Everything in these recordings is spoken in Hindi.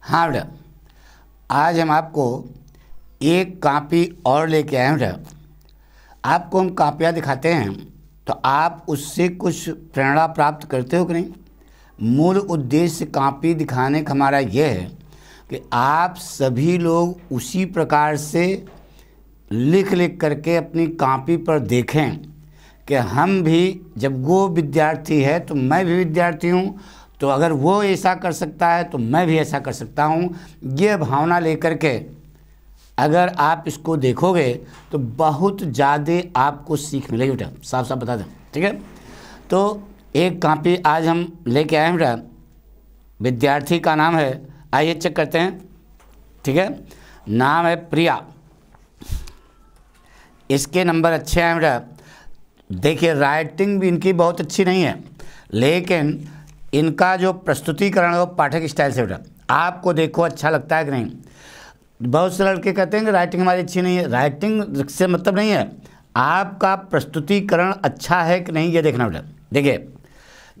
हाँ बेटा, आज हम आपको एक कापी और लेके आए हैं बेटा। आपको हम कापियाँ दिखाते हैं तो आप उससे कुछ प्रेरणा प्राप्त करते हो कि नहीं। मूल उद्देश्य कापी दिखाने का हमारा यह है कि आप सभी लोग उसी प्रकार से लिख लिख करके अपनी कापी पर देखें कि हम भी, जब वो विद्यार्थी है तो मैं भी विद्यार्थी हूँ, तो अगर वो ऐसा कर सकता है तो मैं भी ऐसा कर सकता हूँ। ये भावना लेकर के अगर आप इसको देखोगे तो बहुत ज़्यादा आपको सीख मिलेगी बेटा, साफ साफ बता दें, ठीक है। तो एक कापी आज हम लेके आए हैं बेटा, विद्यार्थी का नाम है, आइए चेक करते हैं, ठीक है। नाम है प्रिया, इसके नंबर अच्छे हैं बेटा। देखिए राइटिंग भी इनकी बहुत अच्छी नहीं है, लेकिन इनका जो प्रस्तुतिकरण है वो पाठक स्टाइल से बेटा आपको देखो अच्छा लगता है कि नहीं। बहुत से लड़के कहते हैं कि राइटिंग हमारी अच्छी नहीं है। राइटिंग से मतलब नहीं है, आपका प्रस्तुतिकरण अच्छा है कि नहीं ये देखना बेटा। देखिए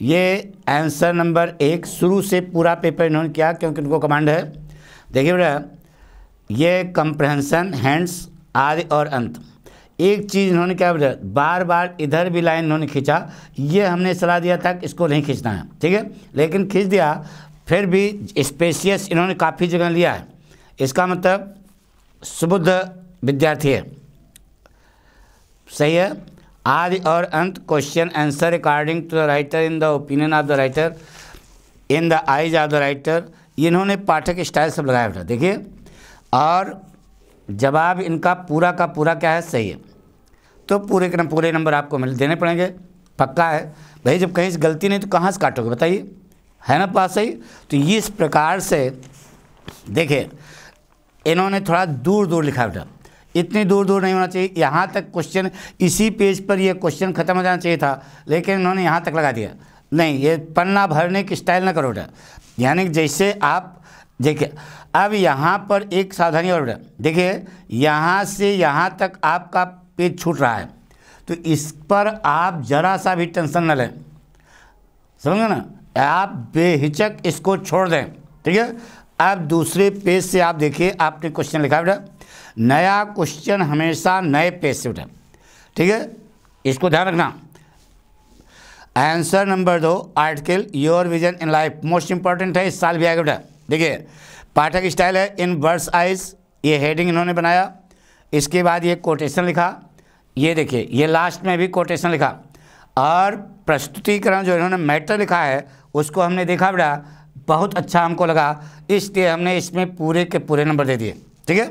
ये आंसर नंबर 1 शुरू से पूरा पेपर इन्होंने किया क्योंकि उनको कमांड है। देखिए बेटा ये कंप्रहेंशन, हैंड्स, आदि और अंत। एक चीज़ इन्होंने क्या बेटा, बार बार इधर भी लाइन इन्होंने खींचा। ये हमने सलाह दिया था कि इसको नहीं खींचना है, ठीक है, लेकिन खींच दिया। फिर भी स्पेसियस इन्होंने काफ़ी जगह लिया है, इसका मतलब सुबुद्ध विद्यार्थी है, सही है। आदि और अंत, question answer according to the writer, in the opinion of the writer, in the eyes of the writer, इन्होंने पाठक स्टाइल सब लगाया बेटा। देखिए और जवाब इनका पूरा का पूरा क्या है, सही है। तो पूरे नंबर आपको देने पड़ेंगे, पक्का है भाई। जब कहीं से गलती नहीं तो कहाँ से काटोगे बताइए, है ना बात सही। तो इस प्रकार से देखिए इन्होंने थोड़ा दूर दूर लिखा बेटा, इतनी दूर दूर नहीं होना चाहिए। यहाँ तक क्वेश्चन, इसी पेज पर ये क्वेश्चन ख़त्म हो जाना चाहिए था, लेकिन इन्होंने यहाँ तक लगा दिया। नहीं, ये पन्ना भरने की स्टाइल ना करो बेटा, यानी जैसे आप देखिए। अब यहाँ पर एक सावधानी और बेटा, देखिए यहाँ से यहाँ तक आपका पेज छूट रहा है, तो इस पर आप जरा सा भी टेंशन न लें, समझे ना। आप बेहिचक इसको छोड़ दें, ठीक है। अब दूसरे पेज से आप देखिए, आपने क्वेश्चन लिखा बेटा, नया क्वेश्चन हमेशा नए पेज से बेटा, ठीक है, इसको ध्यान रखना। Answer number 2 article your vision in life, most important है, इस साल भी आएगा बेटा। देखिए पाठक स्टाइल है, इन बर्ड्स आइज, ये हेडिंग इन्होंने बनाया। इसके बाद ये कोटेशन लिखा, ये देखिए ये लास्ट में भी कोटेशन लिखा। और प्रस्तुतिकरण जो इन्होंने मैटर लिखा है उसको हमने देखा बेटा, बहुत अच्छा हमको लगा, इसलिए हमने इसमें पूरे के पूरे नंबर दे दिए, ठीक है।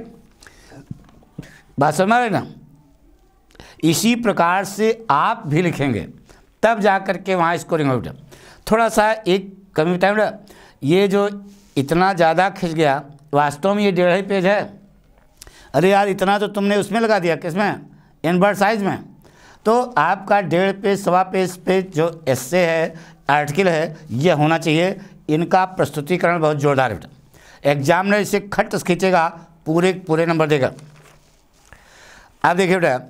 बात समझ रहे ना। इसी प्रकार से आप भी लिखेंगे तब जा कर के वहाँ स्कोरिंग हो बेटा। थोड़ा सा एक कमी बताएं बेटा, ये जो इतना ज़्यादा खिंच गया, वास्तव में ये 1.5 पेज है। अरे यार इतना तो तुमने उसमें लगा दिया, किसमें, इनवर्ट साइज में। तो आपका 1.5 पेज, सवा पेज पे जो एस्से है, आर्टिकल है, ये होना चाहिए। इनका प्रस्तुतिकरण बहुत जोरदार है बेटा, एग्जामिनर इसे खट खींचेगा, पूरे नंबर देगा। अब देखिए बेटा,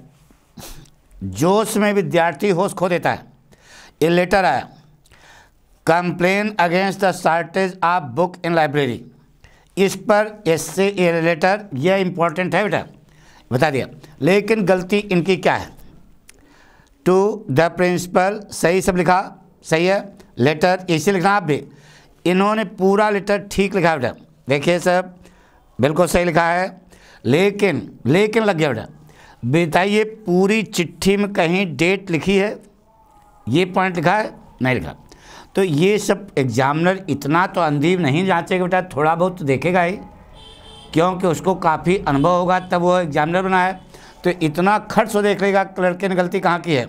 जोश में विद्यार्थी होश खो देता है। ये लेटर आया, complain against the shortage of book in library. इस पर एस्से ये लेटर, यह इंपॉर्टेंट है बेटा, बता दिया। लेकिन गलती इनकी क्या है, टू द प्रिंसिपल, सही सब लिखा, सही है। लेटर इसे लिखना आप भी, इन्होंने पूरा लेटर ठीक लिखा बेटा। देखिए सब बिल्कुल सही लिखा है, लेकिन लग गया बेटा। बताइए पूरी चिट्ठी में कहीं डेट लिखी है, ये पॉइंट लिखा है, नहीं लिखा। तो ये सब एग्जामिनर इतना तो अंधी नहीं जांचेगा बेटा, थोड़ा बहुत तो देखेगा ही, क्योंकि उसको काफ़ी अनुभव होगा तब वो एग्जामिनर बना है। तो इतना खर्च हो देख लेगा लड़के ने गलती कहाँ की है।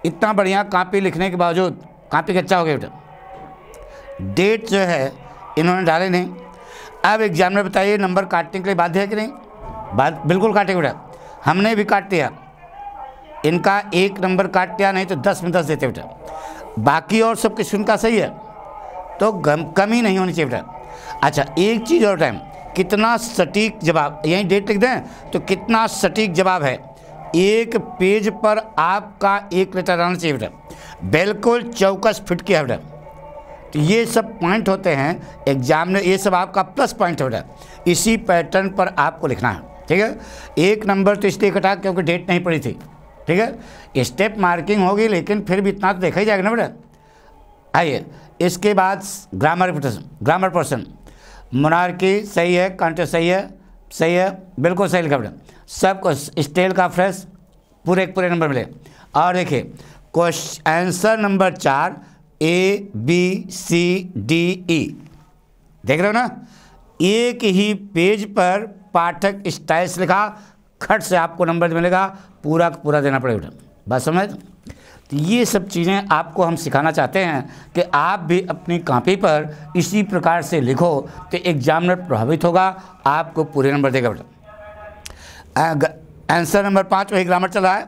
इतना बढ़िया कापी लिखने के बावजूद कापी कच्चा हो गया बेटा। डेट जो है इन्होंने डाले नहीं। अब एग्जामिनर बताइए नंबर काटने के लिए बाध्य है कि नहीं, बात बिल्कुल काटेगा बेटा। हमने भी काट दिया, इनका 1 नंबर काट दिया, नहीं तो 10 में 10 देते बेटा। बाकी और सब किस्म का सही है, तो कमी नहीं होनी चाहिए बेटा। अच्छा एक चीज़ और टाइम, कितना सटीक जवाब, यहीं डेट लिख दें तो कितना सटीक जवाब है। एक पेज पर आपका 1 लेटर आना चाहिए बेटा, बिल्कुल चौकस फिट किया बेटा, तो ये सब पॉइंट होते हैं एग्जाम में, ये सब आपका प्लस पॉइंट होता है। इसी पैटर्न पर आपको लिखना है, ठीक है। 1 नंबर तो इसलिए कटा क्योंकि डेट नहीं पड़ी थी, ठीक है। स्टेप मार्किंग होगी लेकिन फिर भी इतना तो देखा ही जाएगा ना बेटा। आइए इसके बाद ग्रामर पोर्शन। मोनार्की सही है, कॉन्टेस्ट सही है, सही है, बिल्कुल सही लिखा बेटा। सबको स्टेल का फ्रेश पूरे नंबर मिले। और देखिए क्वेश्चन आंसर नंबर 4 ABCDE देख रहे हो ना, एक ही पेज पर पाठक स्टाइल से लिखा, खट से आपको नंबर मिलेगा, पूरा पूरा देना पड़ेगा। बात समझ। तो ये सब चीज़ें आपको हम सिखाना चाहते हैं कि आप भी अपनी कॉपी पर इसी प्रकार से लिखो तो एग्जामिनर प्रभावित होगा, आपको पूरे नंबर देगा बेटा। आंसर नंबर 5 वही ग्रामर चल रहा है,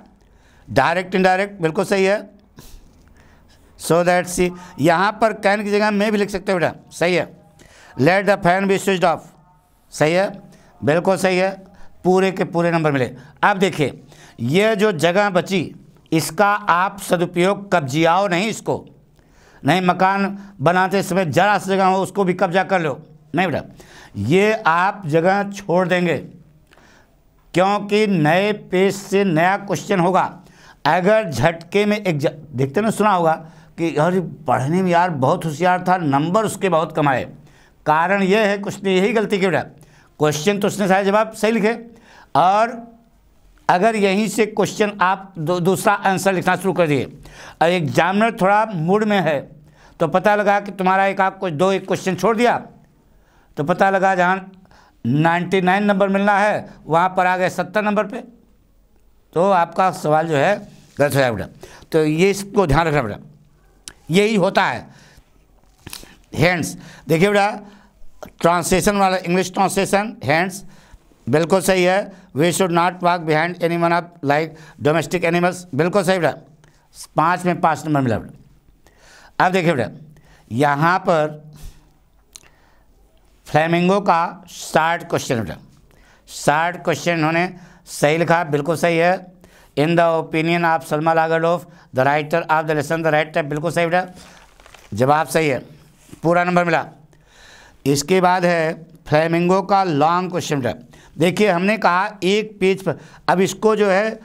डायरेक्ट इनडायरेक्ट बिल्कुल सही है। सो दैट सी, यहाँ पर कैन की जगह मैं भी लिख सकते हो बेटा, सही है। Let the fan B switched off, सही है, बिल्कुल सही है, पूरे के पूरे नंबर मिले। अब देखिए ये जो जगह बची इसका आप सदुपयोग कब्जियाओ नहीं, इसको नहीं मकान बनाते समय जरा सी जगह हो उसको भी कब्जा कर लो, नहीं बेटा, ये आप जगह छोड़ देंगे क्योंकि नए पेज से नया क्वेश्चन होगा। अगर झटके में एक देखते ना, सुना होगा कि यार पढ़ने में यार बहुत होशियार था, नंबर उसके बहुत कम आए। कारण ये है कुछ ने यही गलती की बेटा, क्वेश्चन तो उसने सारे जवाब सही लिखे और अगर यहीं से क्वेश्चन आप दूसरा आंसर लिखना शुरू कर दिए और एग्जामिनर थोड़ा मूड में है तो पता लगा कि तुम्हारा एक क्वेश्चन छोड़ दिया, तो पता लगा जहाँ 99 नंबर मिलना है वहाँ पर आ गए 70 नंबर पे, तो आपका सवाल जो है गलत हो जाएगा बेटा। तो ये इसको ध्यान रखना बेटा, यही होता है। हैंड्स देखिए बेटा, ट्रांसलेशन वाला इंग्लिश ट्रांसलेशन हैंड्स बिल्कुल सही है। We should not walk behind any one of like domestic animals, बिल्कुल सही बेटा, 5 में 5 नंबर मिला बेटा। अब देखिए बेटा यहाँ पर फ्लेमिंगो का 60 क्वेश्चन बेटा, 60 क्वेश्चन इन्होंने सही लिखा, बिल्कुल सही है। In the opinion of Selma Lagerlof the writer of the lesson the right type, बिल्कुल सही बेटा, जवाब सही है, पूरा नंबर मिला। इसके बाद है फ्लेमिंगो का लॉन्ग क्वेश्चन बेटा। देखिए हमने कहा एक पेज पर, अब इसको जो है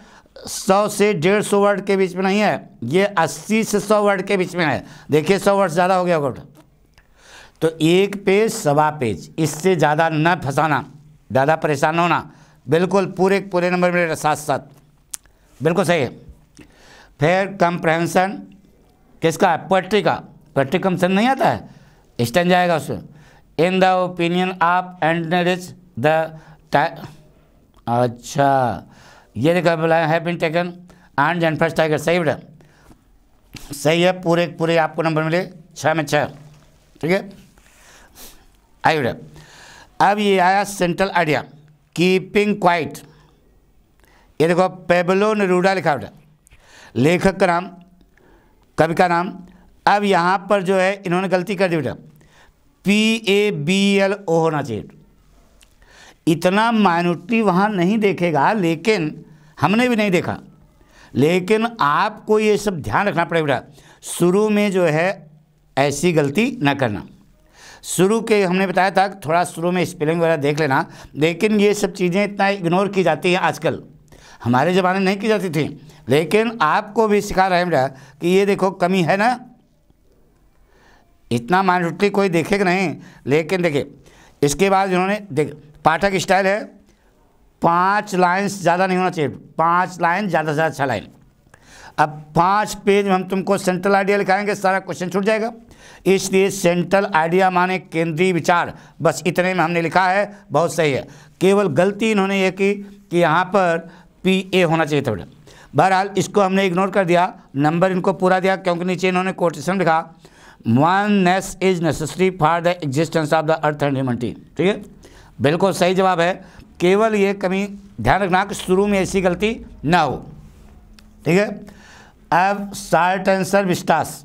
100 से 150 वर्ड के बीच में नहीं है, ये 80 से 100 वर्ड के बीच में है। देखिए 100 वर्ड ज़्यादा हो गया होगा बेटा, तो एक पेज सवा पेज, इससे ज़्यादा न फंसाना, ज़्यादा परेशान होना, बिल्कुल पूरे नंबर मिले साथ साथ, बिल्कुल सही है। फिर कंप्रहेंशन किसका है, पोएट्री का, पोएट्री कंप्रहेंशन नहीं आता है, स्टैंड जाएगा उसमें। In the opinion of Andrich the, अच्छा ये देखा बोला have been taken and and first tiger, सही बेटा, सही है, पूरे आपको नंबर मिले 6 में 6, ठीक है। आइए बेटा अब ये आया सेंट्रल आइडिया कीपिंग क्वाइट, ये देखो पेब्लो नेरूदा लिखा बेटा, लेखक का नाम, कवि का नाम। अब यहाँ पर जो है इन्होंने गलती कर दी बेटा, PABLO होना चाहिए, इतना माइन्यूटली वहाँ नहीं देखेगा, लेकिन हमने भी नहीं देखा, लेकिन आपको ये सब ध्यान रखना पड़ेगा बेटा, शुरू में जो है ऐसी गलती ना करना। शुरू के हमने बताया था कि थोड़ा शुरू में स्पेलिंग वगैरह देख लेना, लेकिन ये सब चीज़ें इतना इग्नोर की जाती हैं आजकल, हमारे ज़माने में नहीं की जाती थी, लेकिन आपको भी सिखा रहे हैं बेटा कि ये देखो कमी है ना, इतना माइन्यूटली कोई देखेगा नहीं, लेकिन देखिए इसके बाद इन्होंने देख पाठक स्टाइल है 5 लाइन्स, ज़्यादा नहीं होना चाहिए, 5 लाइन ज़्यादा से ज़्यादा 6 लाइन। अब 5 पेज में हम तुमको सेंट्रल आइडिया लिखाएंगे, सारा क्वेश्चन छूट जाएगा, इसलिए सेंट्रल आइडिया माने केंद्रीय विचार, बस इतने में हमने लिखा है, बहुत सही है। केवल गलती इन्होंने ये की कि यहाँ पर PA होना चाहिए था बेटा, बहरहाल इसको हमने इग्नोर कर दिया, नंबर इनको पूरा दिया क्योंकि नीचे इन्होंने कोटेशन लिखा oneness is necessary for the existence of the earth and humanity, ठीक है, बिल्कुल सही जवाब है। केवल ये कमी ध्यान रखना कि शुरू में ऐसी गलती ना हो, ठीक है। अब short answer Vistas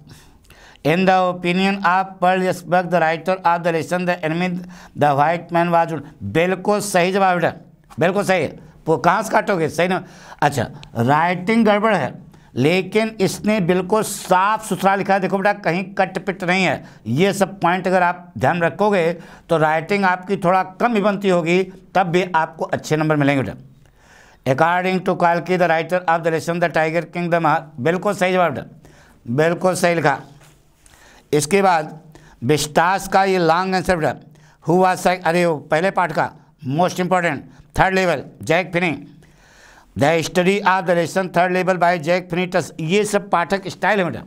in the opinion of pearl the writer of the lesson the enemy the white man was, बिल्कुल सही जवाब बेटा, बिल्कुल सही है। वो कहाँ से काटोगे, सही ना, अच्छा राइटिंग गड़बड़ है, लेकिन इसने बिल्कुल साफ सुथरा लिखा है। देखो बेटा, कहीं कट पिट नहीं है। ये सब पॉइंट अगर आप ध्यान रखोगे तो राइटिंग आपकी थोड़ा कम ही बनती होगी, तब भी आपको अच्छे नंबर मिलेंगे बेटा। अकॉर्डिंग टू काल्की the writer of the lesson the tiger king the महार, बिल्कुल सही जवाब बेटा, बिल्कुल सही लिखा। इसके बाद बिस्टास का ये लॉन्ग आंसर बेटा, हु वाज, अरे वो पहले पार्ट का most important, third level Jack Finney, the study of the lesson third level by Jack फिनीटस। ये सब पाठक स्टाइल है बेटा,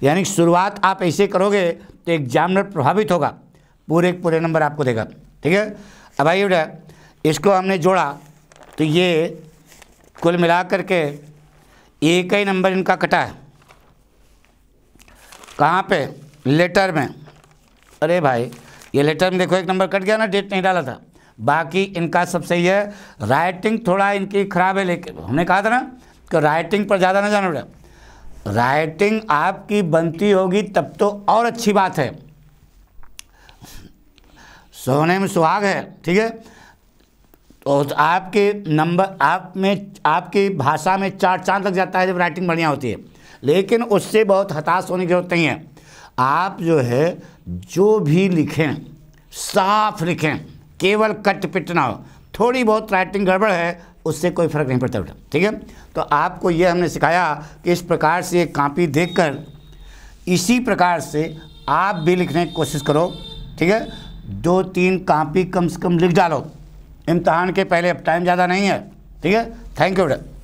यानी शुरुआत आप ऐसे करोगे तो एग्जामिनर प्रभावित होगा, पूरे नंबर आपको देगा। ठीक है, अब आइए बेटा, इसको हमने जोड़ा तो ये कुल मिला करके एक ही नंबर इनका कटा है। कहाँ पे? लेटर में। अरे भाई, ये लेटर में देखो एक नंबर कट गया ना, डेट नहीं डाला था। बाकी इनका सब सही है। राइटिंग थोड़ा इनकी खराब है, लेकिन हमने कहा था ना कि राइटिंग पर ज़्यादा ना जाना बेटा। राइटिंग आपकी बनती होगी तब तो और अच्छी बात है, सोने में सुहाग है। ठीक है, तो आपके नंबर आप में, आपकी भाषा में 4 चांद लग जाता है जब राइटिंग बढ़िया होती है। लेकिन उससे बहुत हताश होने की जरूरत नहीं है। आप जो है जो भी लिखें साफ लिखें, केवल कट पिट ना हो। थोड़ी बहुत राइटिंग गड़बड़ है उससे कोई फ़र्क नहीं पड़ता बेटा। ठीक है, तो आपको ये हमने सिखाया कि इस प्रकार से एक कॉपी देखकर इसी प्रकार से आप भी लिखने की कोशिश करो। ठीक है, 2-3 कॉपी कम से कम लिख डालो इम्तहान के पहले, अब टाइम ज़्यादा नहीं है। ठीक है, थैंक यू बेटा।